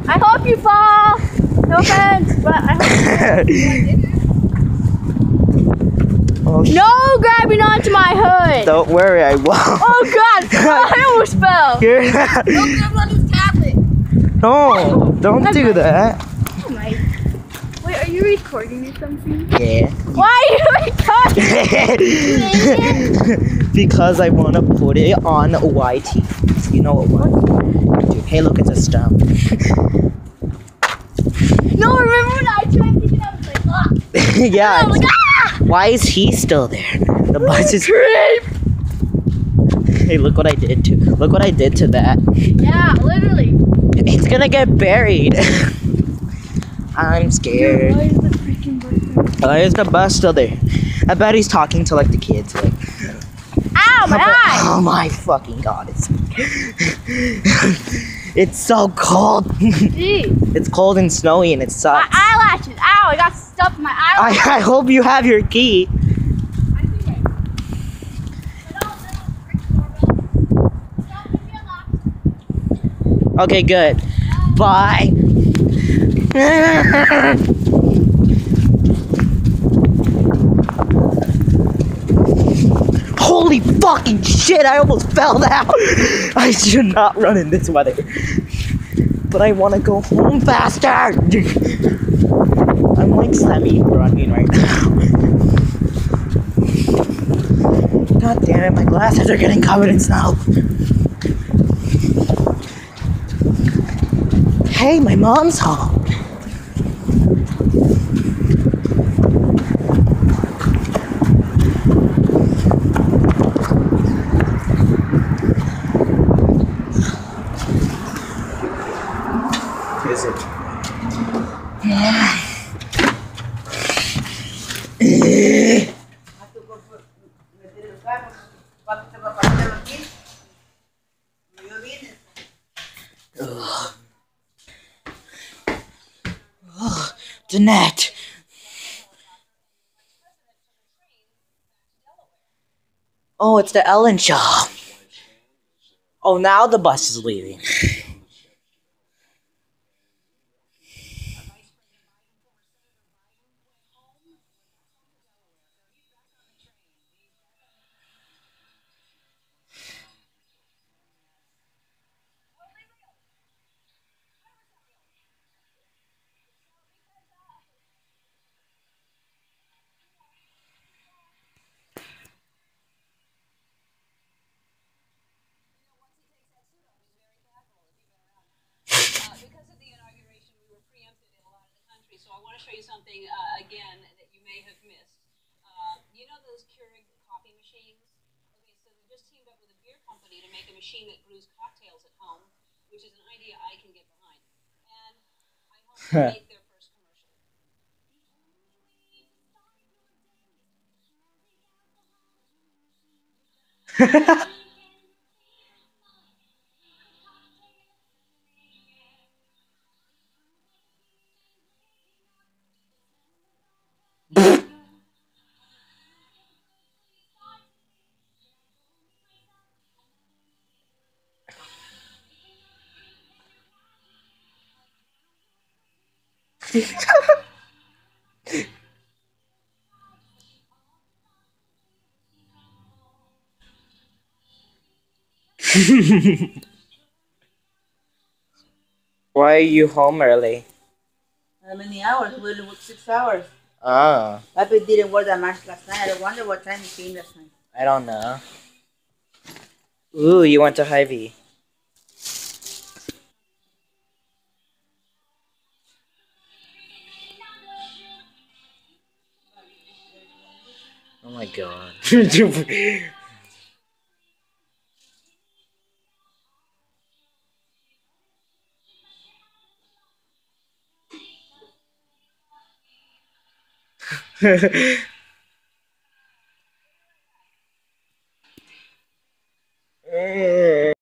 I hope you fall. No offense, but I hope you Oh, no grabbing onto my hood. don't worry, I won't. Oh God, I almost fell. Here. Don't grab on his tablet. No, don't do that. Oh my. Wait, are you recording or something? Yeah. Why are you recording? Because I want to put it on YT. You know what? Dude, hey, look, it's a stump. No, remember when I tried to get it? I was like, ah. Yeah. I was like, ah! Why is he still there? The bus is. Creep. Hey, look what I did to. Look what I did to that. Yeah, literally. It's gonna get buried. I'm scared. Why is the freaking bus there? Why is the bus still there? I bet he's talking to like the kids. Like, ow, my eye! oh my fucking god! It's so cold. Jeez. It's cold and snowy and it sucks. My eyelashes. Ow, I got stuff in my eyelashes. I hope you have your key. Okay, good. Bye. Holy fucking shit, I almost fell down. I should not run in this weather. But I want to go home faster. I'm like semi-running right now. God damn it, my glasses are getting covered in snow. Hey, my mom's home. Is it? Jeanette. Oh, it's the Ellen show. Oh, now the bus is leaving. Because of the inauguration, we were preempted in a lot of the country. So I want to show you something again that you may have missed. You know those Keurig coffee machines? Okay, so they just teamed up with a beer company to make a machine that brews cocktails at home, which is an idea I can get behind. And I hope to make their first commercial. Why are you home early? How many hours? We only worked 6 hours. Oh, Papi didn't work that much last night. I wonder what time he came last night. I don't know. Ooh, you went to Hy-Vee. Oh my god.